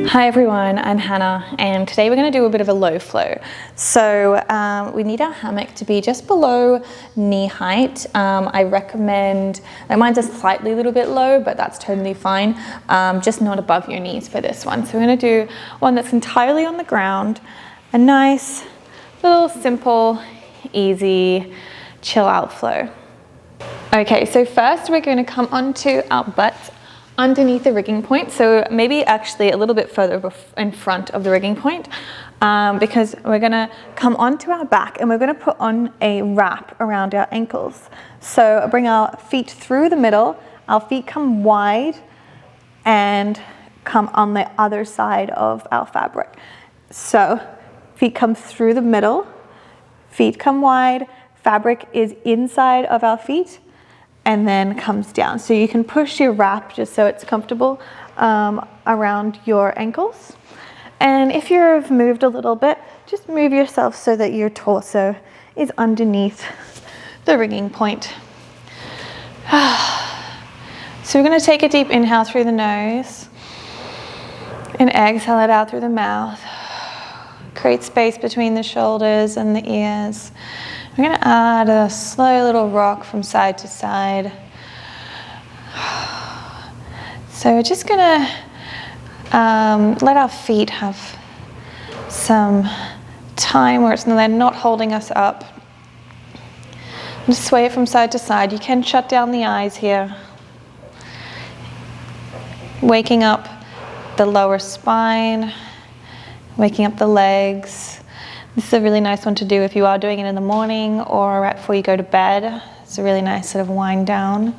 Hi everyone, I'm Hannah and today we're going to do a bit of a low flow. So we need our hammock to be just below knee height. I recommend, mine's a slightly little bit low, but that's totally fine. Just not above your knees for this one. So we're going to do one that's entirely on the ground, a nice little simple, easy chill out flow. Okay, so first we're going to come onto our butts underneath the rigging point, so maybe actually a little bit further in front of the rigging point, because we're gonna come onto our back and we're gonna put on a wrap around our ankles. So bring our feet through the middle, our feet come wide and come on the other side of our fabric. So feet come through the middle, feet come wide, fabric is inside of our feet, and then comes down. So you can push your wrap just so it's comfortable around your ankles. And if you've moved a little bit, just move yourself so that your torso is underneath the rigging point. So we're gonna take a deep inhale through the nose and exhale it out through the mouth. Create space between the shoulders and the ears. We're going to add a slow little rock from side to side. So we're just going to let our feet have some time where they're not holding us up. Just sway it from side to side. You can shut down the eyes here. Waking up the lower spine, waking up the legs. This is a really nice one to do if you are doing it in the morning or right before you go to bed. It's a really nice sort of wind down.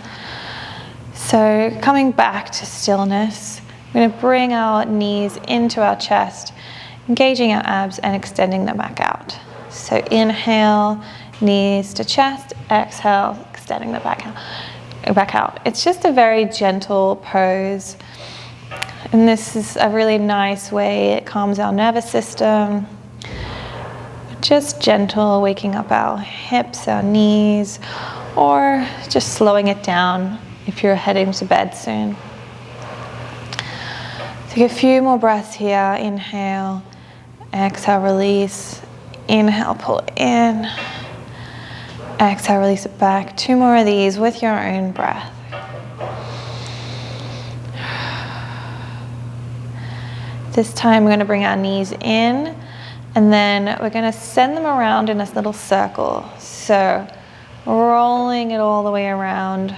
So coming back to stillness, we're going to bring our knees into our chest, engaging our abs and extending them back out. So inhale, knees to chest, exhale, extending them back out. It's just a very gentle pose. And this is a really nice way, it calms our nervous system. Just gentle, waking up our hips, our knees, or just slowing it down if you're heading to bed soon. Take a few more breaths here. Inhale, exhale, release. Inhale, pull it in. Exhale, release it back. 2 more of these with your own breath. This time we're going to bring our knees in. And then we're going to send them around in a little circle. So rolling it all the way around,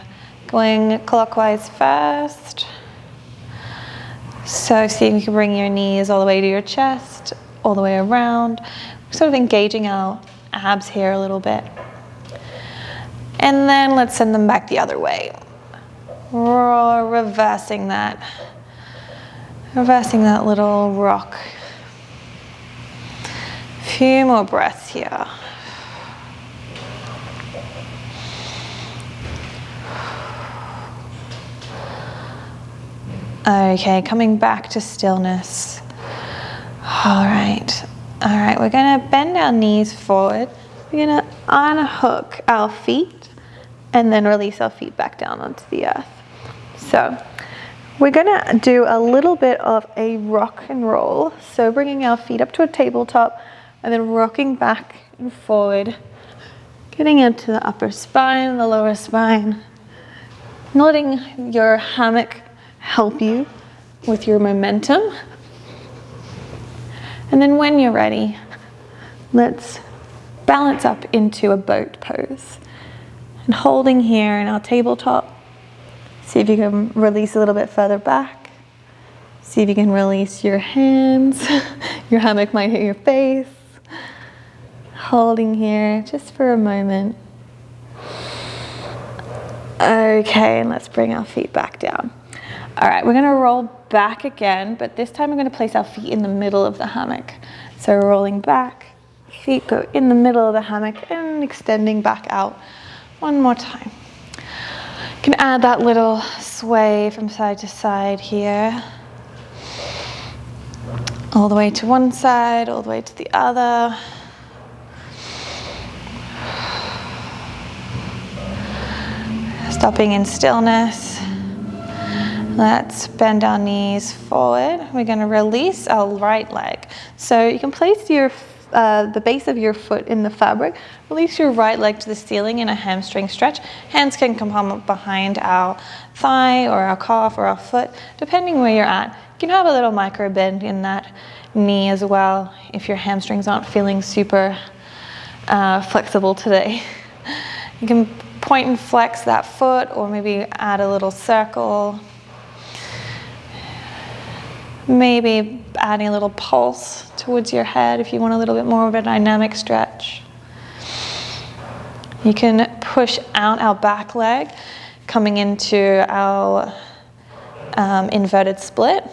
going clockwise first. So see if you can bring your knees all the way to your chest, all the way around. We're sort of engaging our abs here a little bit. And then let's send them back the other way. Reversing that little rock. Few more breaths here. Okay, coming back to stillness. All right, we're gonna bend our knees forward. We're gonna unhook our feet and then release our feet back down onto the earth. So we're gonna do a little bit of a rock and roll. So bringing our feet up to a tabletop, and then rocking back and forward, getting into the upper spine, the lower spine, and letting your hammock help you with your momentum. And then when you're ready, let's balance up into a boat pose. And holding here in our tabletop, see if you can release a little bit further back. See if you can release your hands. Your hammock might hit your face. Holding here just for a moment. Okay, and let's bring our feet back down. All right, we're gonna roll back again, but this time we're gonna place our feet in the middle of the hammock. So rolling back, feet go in the middle of the hammock and extending back out. One more time. You can add that little sway from side to side here. All the way to one side, all the way to the other. Stopping in stillness. Let's bend our knees forward. We're going to release our right leg. So you can place the base of your foot in the fabric. Release your right leg to the ceiling in a hamstring stretch. Hands can come up behind our thigh or our calf or our foot, depending where you're at. You can have a little micro bend in that knee as well if your hamstrings aren't feeling super flexible today. You can point and flex that foot, or maybe add a little circle. Maybe adding a little pulse towards your head if you want a little bit more of a dynamic stretch. You can push out our back leg, coming into our inverted split.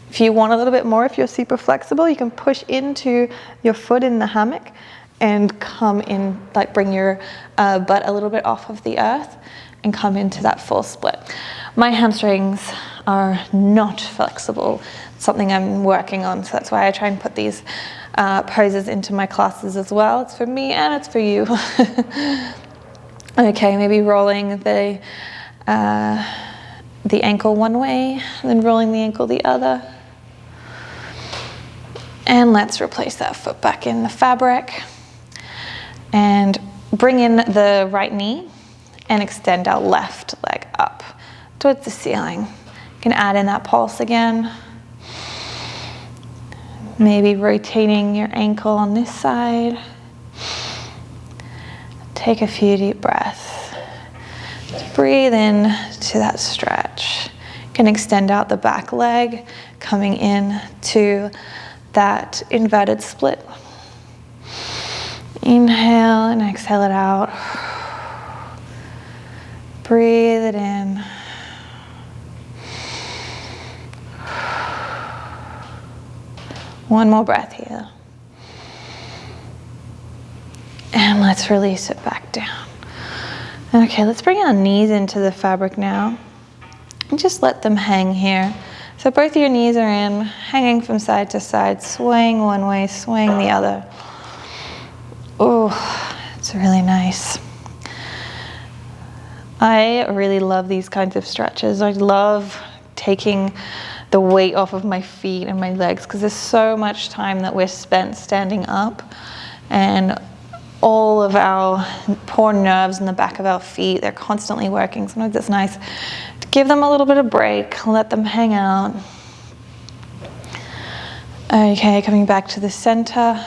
If you want a little bit more, if you're super flexible, you can push into your foot in the hammock and come in, like bring your butt a little bit off of the earth and come into that full split. My hamstrings are not flexible. It's something I'm working on, so that's why I try and put these poses into my classes as well. It's for me and it's for you. Okay, maybe rolling the ankle one way, then rolling the ankle the other. And let's replace that foot back in the fabric. And bring in the right knee and extend our left leg up towards the ceiling. You can add in that pulse again. Maybe rotating your ankle on this side. Take a few deep breaths. Breathe in to that stretch. You can extend out the back leg, coming in to that inverted split. Inhale and exhale it out. Breathe it in. One more breath here. And let's release it back down. Okay, let's bring our knees into the fabric now. And just let them hang here. So both your knees are in, hanging from side to side, swaying one way, swaying the other. Oh, it's really nice. I really love these kinds of stretches. I love taking the weight off of my feet and my legs because there's so much time that we're spent standing up, and all of our poor nerves in the back of our feet, they're constantly working. Sometimes it's nice to give them a little bit of break, let them hang out. Okay, coming back to the center.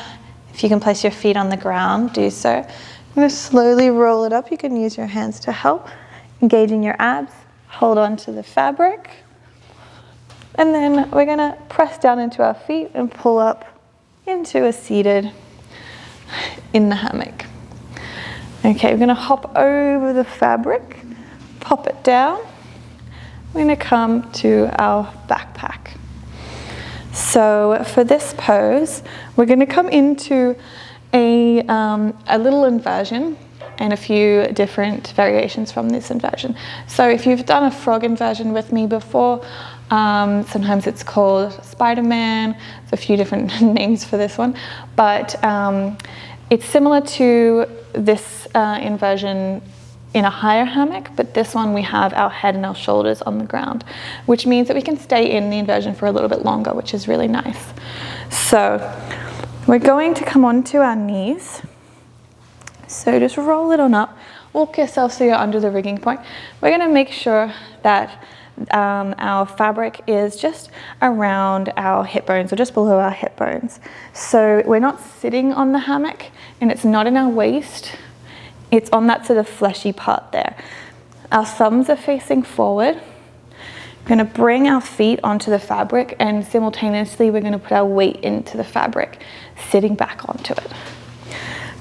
If you can place your feet on the ground, do so. I'm going to slowly roll it up. You can use your hands to help. Engaging your abs. Hold on to the fabric. And then we're going to press down into our feet and pull up into a seated in the hammock. Okay, we're going to hop over the fabric, pop it down. We're going to come to our backpack. So for this pose, we're going to come into a little inversion and a few different variations from this inversion. So if you've done a frog inversion with me before, sometimes it's called Spider-Man. There's a few different names for this one, but it's similar to this inversion in a higher hammock, but this one we have our head and our shoulders on the ground, which means that we can stay in the inversion for a little bit longer, which is really nice. So we're going to come onto our knees. So just roll it on up, walk yourself so you're under the rigging point. We're going to make sure that our fabric is just around our hip bones or just below our hip bones. So we're not sitting on the hammock and it's not in our waist. It's on that sort of fleshy part there. Our thumbs are facing forward. We're going to bring our feet onto the fabric, and simultaneously we're going to put our weight into the fabric, sitting back onto it.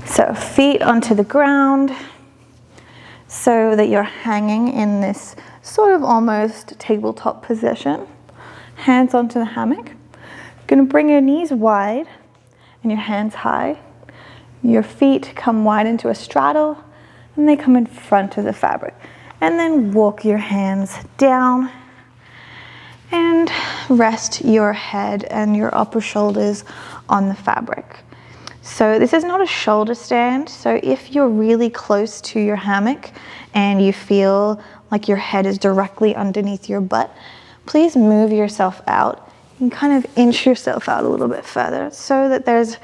So feet onto the ground so that you're hanging in this sort of almost tabletop position. Hands onto the hammock. You're going to bring your knees wide and your hands high. Your feet come wide into a straddle and they come in front of the fabric. And then walk your hands down and rest your head and your upper shoulders on the fabric. So this is not a shoulder stand. So if you're really close to your hammock and you feel like your head is directly underneath your butt, please move yourself out and kind of inch yourself out a little bit further so that there's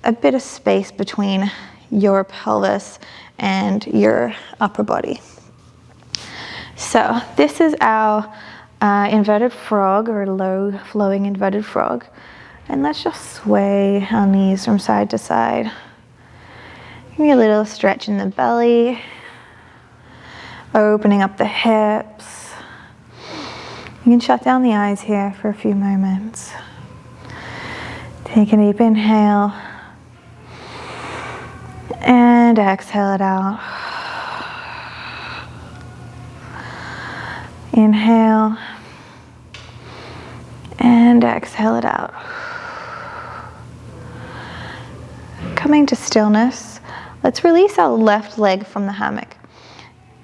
a bit of space between your pelvis and your upper body. So this is our inverted frog, or low flowing inverted frog. And let's just sway our knees from side to side. Give me a little stretch in the belly, opening up the hips. You can shut down the eyes here for a few moments. Take a deep inhale and exhale it out. Inhale and exhale it out. Coming to stillness, let's release our left leg from the hammock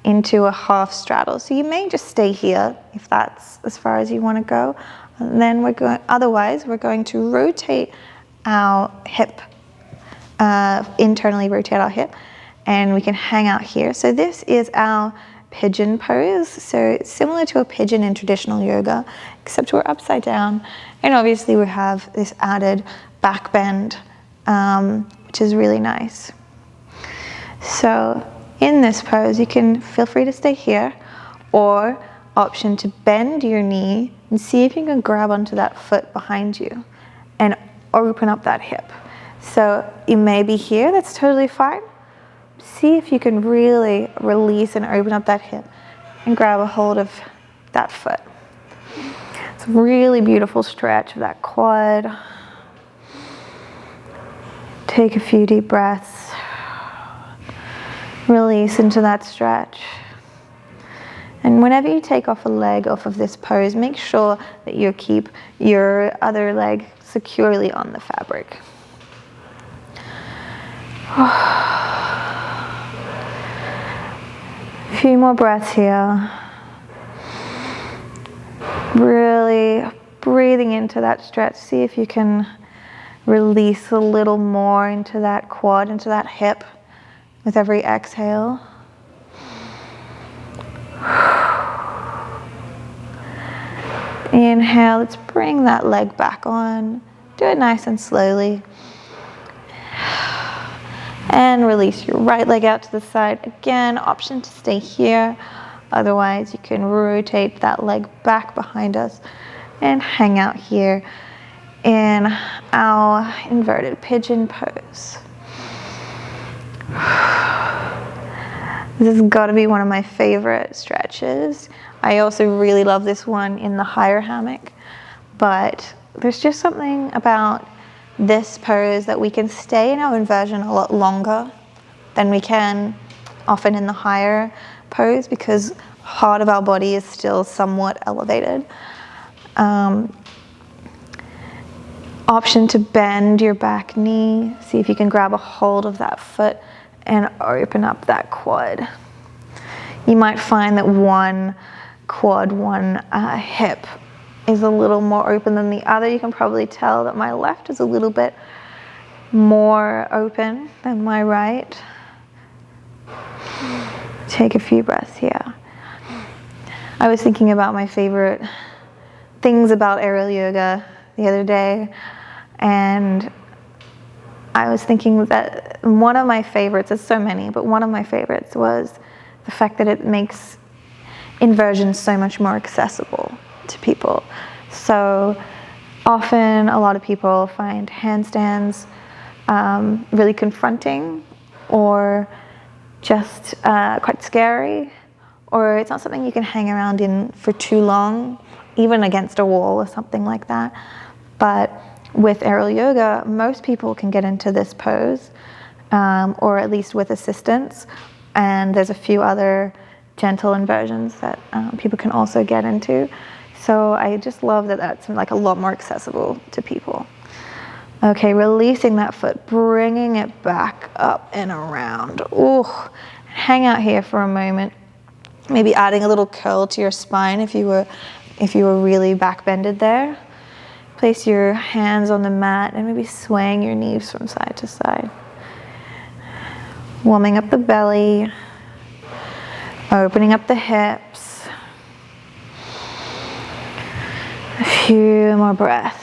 into a half straddle. So you may just stay here if that's as far as you want to go. And then otherwise we're going to rotate our hip, internally rotate our hip, and we can hang out here. So this is our pigeon pose. So it's similar to a pigeon in traditional yoga, except we're upside down. And obviously we have this added back bend, which is really nice. So in this pose, you can feel free to stay here, or option to bend your knee and see if you can grab onto that foot behind you and open up that hip. So you may be here, that's totally fine. See if you can really release and open up that hip and grab a hold of that foot. It's a really beautiful stretch of that quad. Take a few deep breaths. Release into that stretch. And whenever you take off a leg off of this pose, make sure that you keep your other leg securely on the fabric. A few more breaths here. Really breathing into that stretch. See if you can release a little more into that quad, into that hip with every exhale. Inhale, let's bring that leg back on. Do it nice and slowly. And release your right leg out to the side. Again, option to stay here. Otherwise, you can rotate that leg back behind us and hang out here in our inverted pigeon pose. This has got to be one of my favorite stretches. I also really love this one in the higher hammock, but there's just something about this pose that we can stay in our inversion a lot longer than we can often in the higher pose, because part of our body is still somewhat elevated. Option to bend your back knee. See if you can grab a hold of that foot and open up that quad. You might find that one quad, one hip is a little more open than the other. You can probably tell that my left is a little bit more open than my right. Take a few breaths here. I was thinking about my favorite things about aerial yoga the other day, and I was thinking that one of my favorites, there's so many, but one of my favorites was the fact that it makes inversion so much more accessible to people. So often a lot of people find handstands really confronting, or just quite scary, or it's not something you can hang around in for too long, even against a wall or something like that. But with aerial yoga, most people can get into this pose, or at least with assistance, and there's a few other gentle inversions that people can also get into. So I just love that that's like a lot more accessible to people. Okay, releasing that foot, bringing it back up and around. Ooh, hang out here for a moment. Maybe adding a little curl to your spine if you were really back-bended there. Place your hands on the mat and maybe swaying your knees from side to side. Warming up the belly. Opening up the hips. A few more breaths.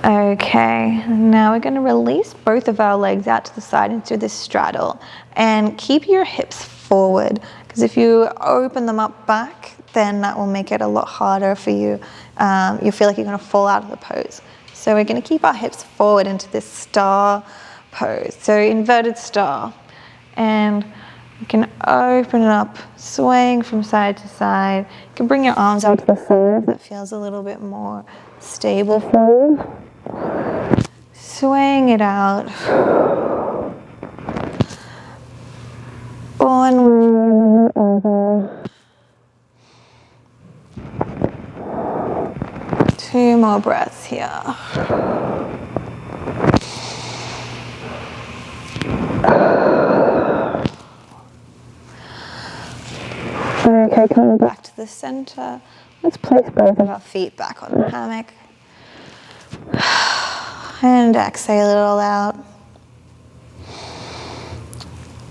Okay, now we're going to release both of our legs out to the side into this straddle, and keep your hips forward, because if you open them up back, then that will make it a lot harder for you. You'll feel like you're going to fall out of the pose. So we're going to keep our hips forward into this star pose, so inverted star, and you can open it up, swaying from side to side. You can bring your arms out to the side if that feels a little bit more stable for you. Swaying it out. One way and the other. 2 more breaths here. Okay, coming back to the center. Let's place both of our feet back on the hammock. And exhale it all out.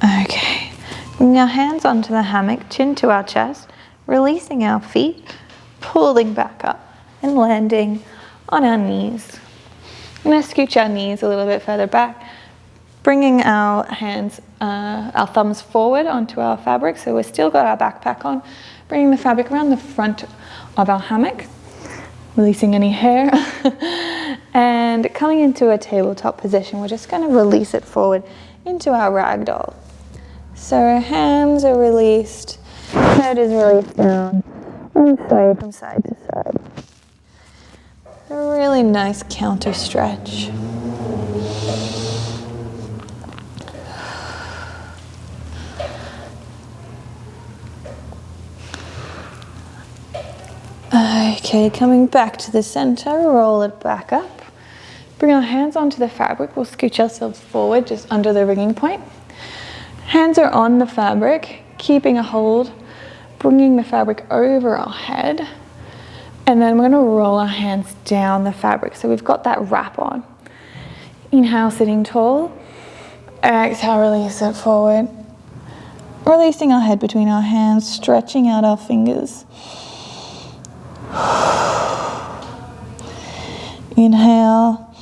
Okay, bring our hands onto the hammock, chin to our chest, releasing our feet, pulling back up and landing on our knees. I'm going to scooch our knees a little bit further back, bringing our hands, our thumbs forward onto our fabric, so we've still got our backpack on, bringing the fabric around the front of our hammock, releasing any hair, and coming into a tabletop position. We're just going to release it forward into our ragdoll. So our hands are released, head is released down, and sway from side to side. A really nice counter stretch. Okay, coming back to the center, roll it back up. Bring our hands onto the fabric. We'll scooch ourselves forward just under the ringing point. Hands are on the fabric, keeping a hold, bringing the fabric over our head. And then we're going to roll our hands down the fabric. So we've got that wrap on. Inhale, sitting tall. Exhale, release it forward. Releasing our head between our hands, stretching out our fingers. Inhale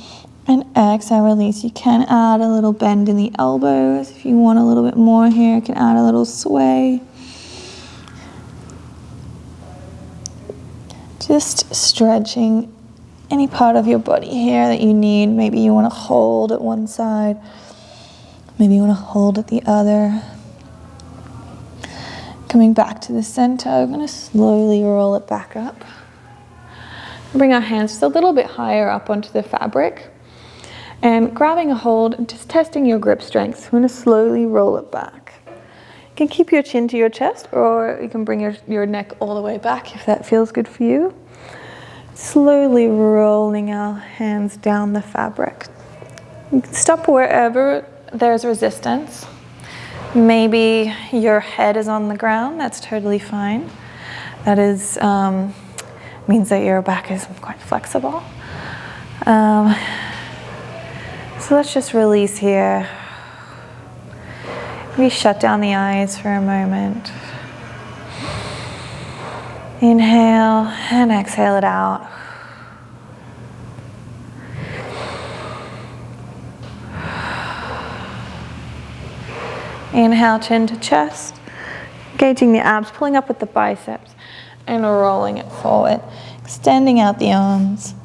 and exhale, release. You can add a little bend in the elbows. If you want a little bit more here, you can add a little sway. Just stretching any part of your body here that you need. Maybe you want to hold at one side. Maybe you want to hold at the other. Coming back to the center, I'm going to slowly roll it back up. Bring our hands just a little bit higher up onto the fabric. And grabbing a hold and just testing your grip strength. So I'm going to slowly roll it back. You can keep your chin to your chest, or you can bring your neck all the way back if that feels good for you. Slowly rolling our hands down the fabric. You can stop wherever there's resistance. Maybe your head is on the ground, that's totally fine. That is, means that your back is quite flexible. So let's just release here. Maybe shut down the eyes for a moment. Inhale and exhale it out. Inhale, chin to chest, engaging the abs, pulling up with the biceps, and rolling it forward, extending out the arms,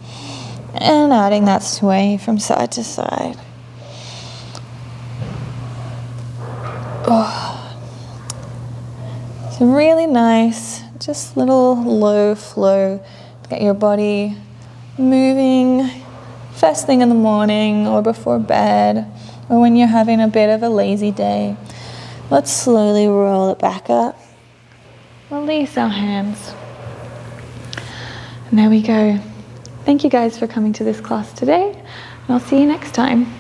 and adding that sway from side to side. Oh. It's really nice, just little low flow to get your body moving first thing in the morning or before bed, or when you're having a bit of a lazy day. Let's slowly roll it back up. Release our hands. And there we go. Thank you guys for coming to this class today, and I'll see you next time.